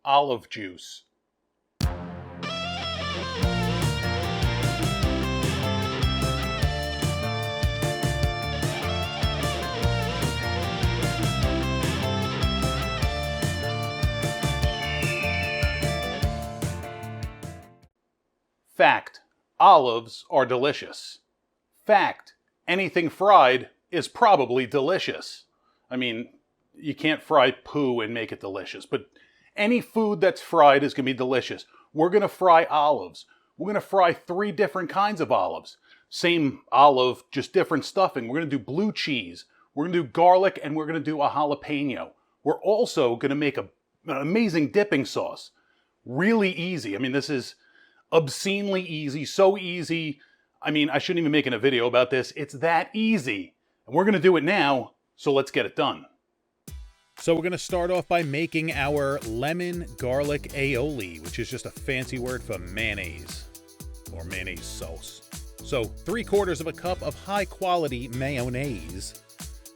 Olive juice. Fact: olives are delicious. Fact: anything fried is probably delicious. I mean, you can't fry poo and make it delicious, but any food that's fried is going to be delicious. We're going to fry olives. We're going to fry 3 different kinds of olives. Same olive, just different stuffing. We're going to do blue cheese. We're going to do garlic, and we're going to do a jalapeno. We're also going to make an amazing dipping sauce. Really easy. I mean, this is obscenely easy, so easy. I mean, I shouldn't even be making a video about this. It's that easy. And we're going to do it now, so let's get it done. So we're going to start off by making our lemon garlic aioli, which is just a fancy word for mayonnaise, or mayonnaise sauce. So 3/4 cup of high quality mayonnaise,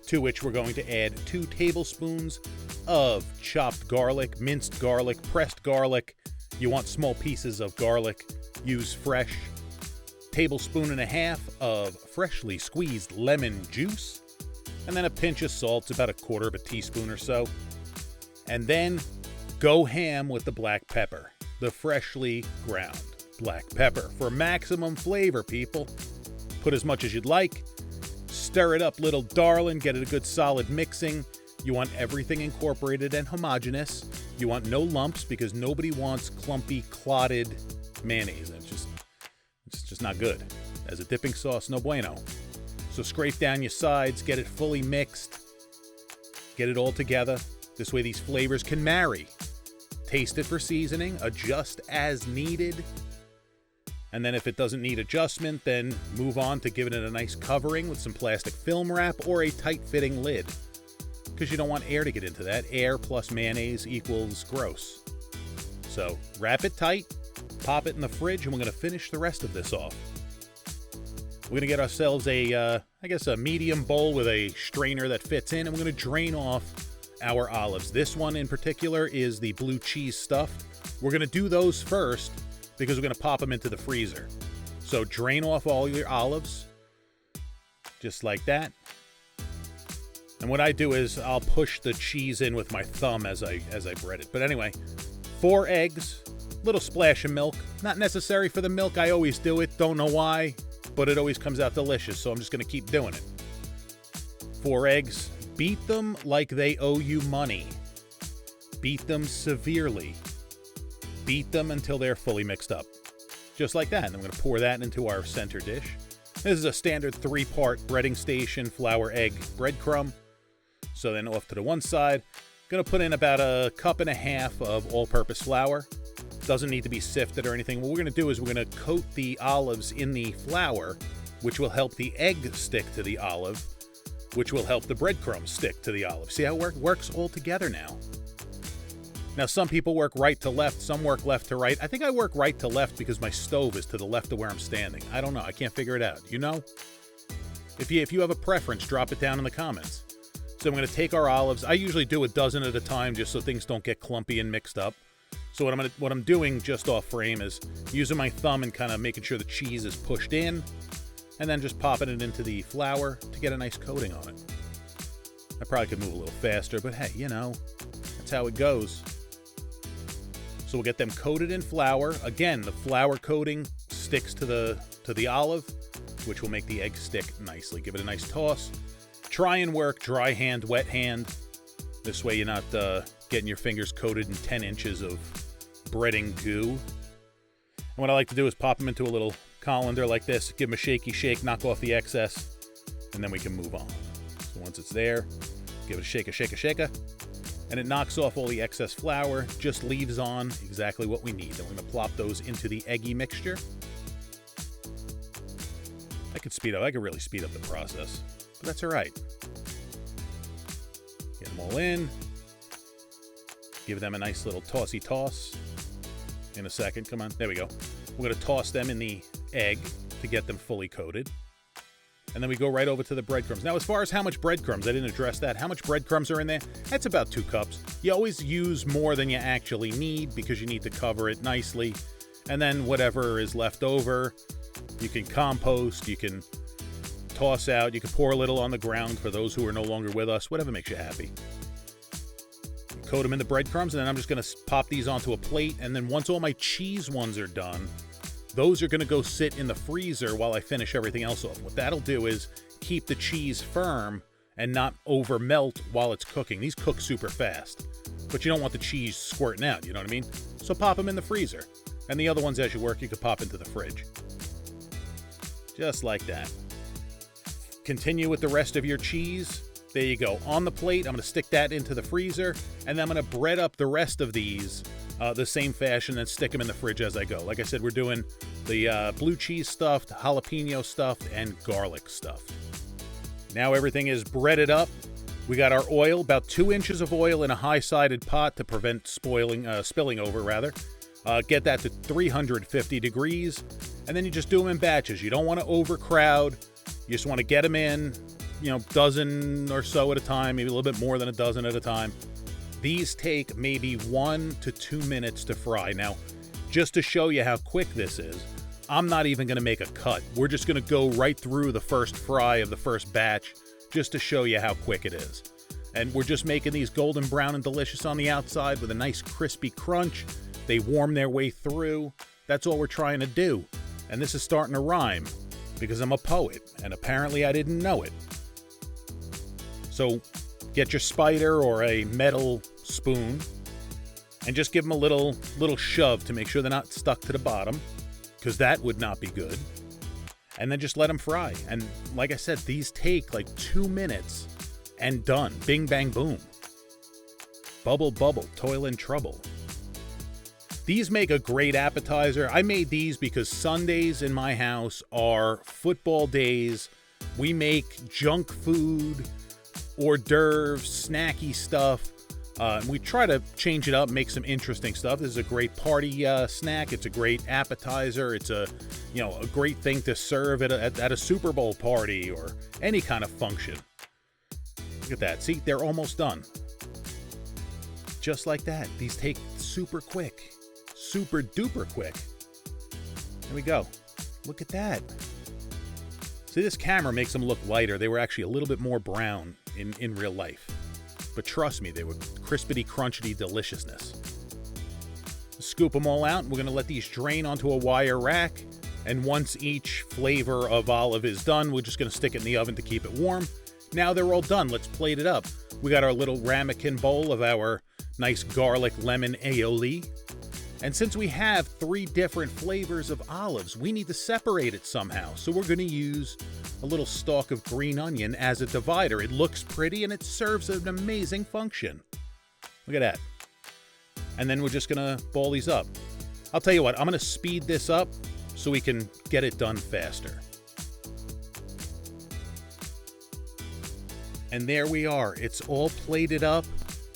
to which we're going to add 2 tablespoons of chopped garlic, minced garlic, pressed garlic. You want small pieces of garlic, use fresh. 1.5 tablespoons of freshly squeezed lemon juice, and then a pinch of salt, about 1/4 teaspoon or so. And then go ham with the black pepper, the freshly ground black pepper, for maximum flavor, people. Put as much as you'd like. Stir it up, little darling, get it a good solid mixing. You want everything incorporated and homogeneous. You want no lumps, because nobody wants clumpy, clotted mayonnaise. It's just not good. As a dipping sauce, no bueno. So scrape down your sides, get it fully mixed, get it all together. This way these flavors can marry. Taste it for seasoning, adjust as needed. And then if it doesn't need adjustment, then move on to giving it a nice covering with some plastic film wrap or a tight-fitting lid, because you don't want air to get into that. Air plus mayonnaise equals gross. So wrap it tight, pop it in the fridge, and we're going to finish the rest of this off. We're going to get ourselves a medium bowl with a strainer that fits in, and we're going to drain off our olives. This one in particular is the blue cheese stuffed. We're going to do those first because we're going to pop them into the freezer. So drain off all your olives, just like that. And what I do is I'll push the cheese in with my thumb as I bread it. But anyway, 4 eggs, little splash of milk. Not necessary for the milk. I always do it. Don't know why, but it always comes out delicious, so I'm just going to keep doing it. 4 eggs. Beat them like they owe you money. Beat them severely. Beat them until they're fully mixed up. Just like that. And I'm going to pour that into our center dish. This is a standard 3-part breading station, flour, egg, breadcrumb. So then off to the one side, going to put in about 1.5 cups of all-purpose flour. Doesn't need to be sifted or anything. What we're going to do is we're going to coat the olives in the flour, which will help the egg stick to the olive, which will help the breadcrumbs stick to the olive. See how it works all together now? Now, some people work right to left, some work left to right. I think I work right to left because my stove is to the left of where I'm standing. I don't know. I can't figure it out. You know? If you have a preference, drop it down in the comments. So I'm going to take our olives. I usually do a dozen at a time just so things don't get clumpy and mixed up. So what I'm doing just off frame is using my thumb and kind of making sure the cheese is pushed in, and then just popping it into the flour to get a nice coating on it. I probably could move a little faster, but hey, you know, that's how it goes. So we'll get them coated in flour. Again, the flour coating sticks to the olive, which will make the egg stick nicely. Give it a nice toss. Try and work dry hand, wet hand. This way you're not getting your fingers coated in 10 inches of breading goo. And what I like to do is pop them into a little colander like this, give them a shaky shake, knock off the excess, and then we can move on. So once it's there, give it a shake, and it knocks off all the excess flour, just leaves on exactly what we need. Then we're going to plop those into the eggy mixture. I could really speed up the process, but that's all right. Get them all in. Give them a nice little tossy toss. In a second, come on, there we go. We're going to toss them in the egg to get them fully coated. And then we go right over to the breadcrumbs. Now, as far as how much breadcrumbs, I didn't address that. How much breadcrumbs are in there? That's about 2 cups. You always use more than you actually need because you need to cover it nicely. And then whatever is left over, you can compost, you can toss out, you can pour a little on the ground for those who are no longer with us, whatever makes you happy. Coat them in the breadcrumbs, and then I'm just going to pop these onto a plate. And then once all my cheese ones are done, those are going to go sit in the freezer while I finish everything else off. What that'll do is keep the cheese firm and not over melt while it's cooking. These cook super fast, but you don't want the cheese squirting out, you know what I mean? So pop them in the freezer. And the other ones, as you work, you could pop into the fridge. Just like that. Continue with the rest of your cheese. There you go. On the plate, I'm going to stick that into the freezer, and then I'm going to bread up the rest of these the same fashion and stick them in the fridge as I go. Like I said, we're doing the blue cheese stuffed, jalapeno stuffed, and garlic stuffed. Now everything is breaded up. We got our oil, about 2 inches of oil in a high-sided pot to prevent spilling over. Get that to 350 degrees, and then you just do them in batches. You don't want to overcrowd. You just want to get them in, dozen or so at a time, maybe a little bit more than a dozen at a time. These take maybe 1 to 2 minutes to fry. Now, just to show you how quick this is, I'm not even going to make a cut. We're just going to go right through the first fry of the first batch just to show you how quick it is. And we're just making these golden brown and delicious on the outside with a nice crispy crunch. They warm their way through. That's all we're trying to do. And this is starting to rhyme because I'm a poet, and apparently I didn't know it. So get your spider or a metal spoon and just give them a little shove to make sure they're not stuck to the bottom, because that would not be good. And then just let them fry. And like I said, these take like 2 minutes and done. Bing, bang, boom. Bubble, bubble, toil and trouble. These make a great appetizer. I made these because Sundays in my house are football days. We make junk food, hors d'oeuvres, snacky stuff. We try to change it up, make some interesting stuff. This is a great party snack. It's a great appetizer. It's a great thing to serve at a Super Bowl party or any kind of function. Look at that. See, they're almost done. Just like that. These take super quick. Super duper quick. There we go. Look at that. See, this camera makes them look lighter. They were actually a little bit more brown in real life. But trust me, they were crispity, crunchity deliciousness. Scoop them all out. We're going to let these drain onto a wire rack. And once each flavor of olive is done, we're just going to stick it in the oven to keep it warm. Now they're all done. Let's plate it up. We got our little ramekin bowl of our nice garlic lemon aioli. And since we have 3 different flavors of olives, we need to separate it somehow. So we're going to use a little stalk of green onion as a divider. It looks pretty and it serves an amazing function. Look at that. And then we're just going to ball these up. I'll tell you what, I'm going to speed this up so we can get it done faster. And there we are. It's all plated up.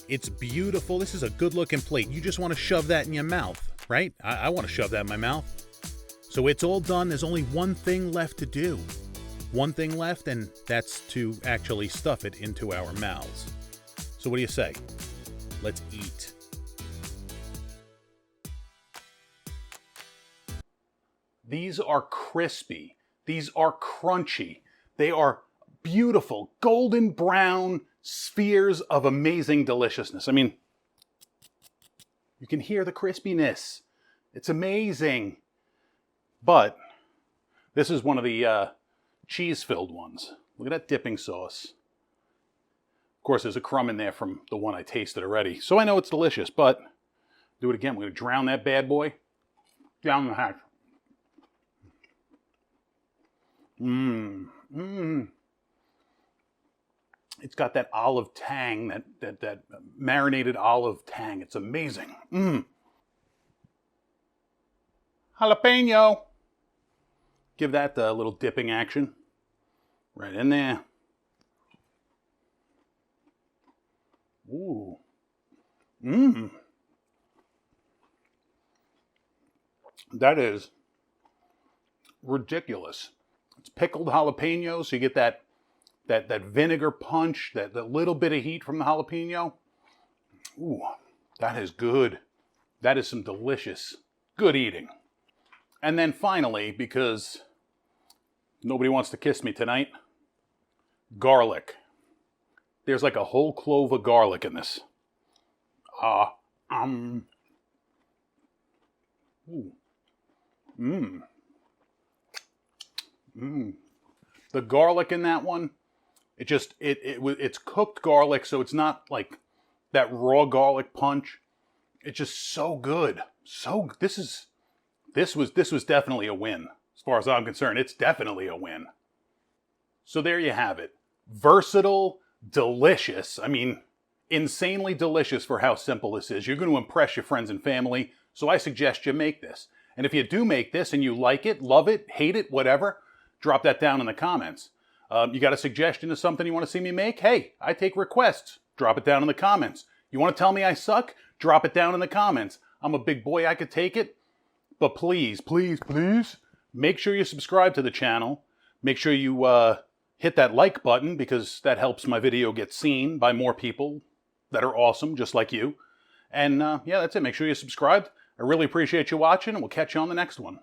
It's beautiful. This is a good looking plate. You just want to shove that in your mouth, right? I want to shove that in my mouth. So it's all done. There's only one thing left to do. One thing left, and that's to actually stuff it into our mouths. So what do you say? Let's eat. These are crispy. These are crunchy. They are beautiful, golden brown spheres of amazing deliciousness. I mean, you can hear the crispiness. It's amazing. But this is one of the cheese-filled ones. Look at that dipping sauce. Of course, there's a crumb in there from the one I tasted already. So I know it's delicious, but do it again. We're going to drown that bad boy down the hatch. It's got that olive tang, that marinated olive tang. It's amazing. Jalapeno. Give that the little dipping action. Right in there. Ooh. That is ridiculous. It's pickled jalapenos, so you get that vinegar punch, that little bit of heat from the jalapeno. Ooh, that is good. That is some delicious, good eating. And then finally, because nobody wants to kiss me tonight, garlic. There's like a whole clove of garlic in this. Ooh. The garlic in that one, it's cooked garlic, so it's not like that raw garlic punch. It's just so good. This was definitely a win. As far as I'm concerned, it's definitely a win. So there you have it. Versatile, delicious. I mean, insanely delicious for how simple this is. You're going to impress your friends and family, so I suggest you make this. And if you do make this and you like it, love it, hate it, whatever, drop that down in the comments. You got a suggestion of something you want to see me make? Hey, I take requests. Drop it down in the comments. You want to tell me I suck? Drop it down in the comments. I'm a big boy, I could take it. But please, please, please, make sure you subscribe to the channel. Make sure you hit that like button, because that helps my video get seen by more people that are awesome, just like you. And yeah, that's it. Make sure you're subscribed. I really appreciate you watching, and we'll catch you on the next one.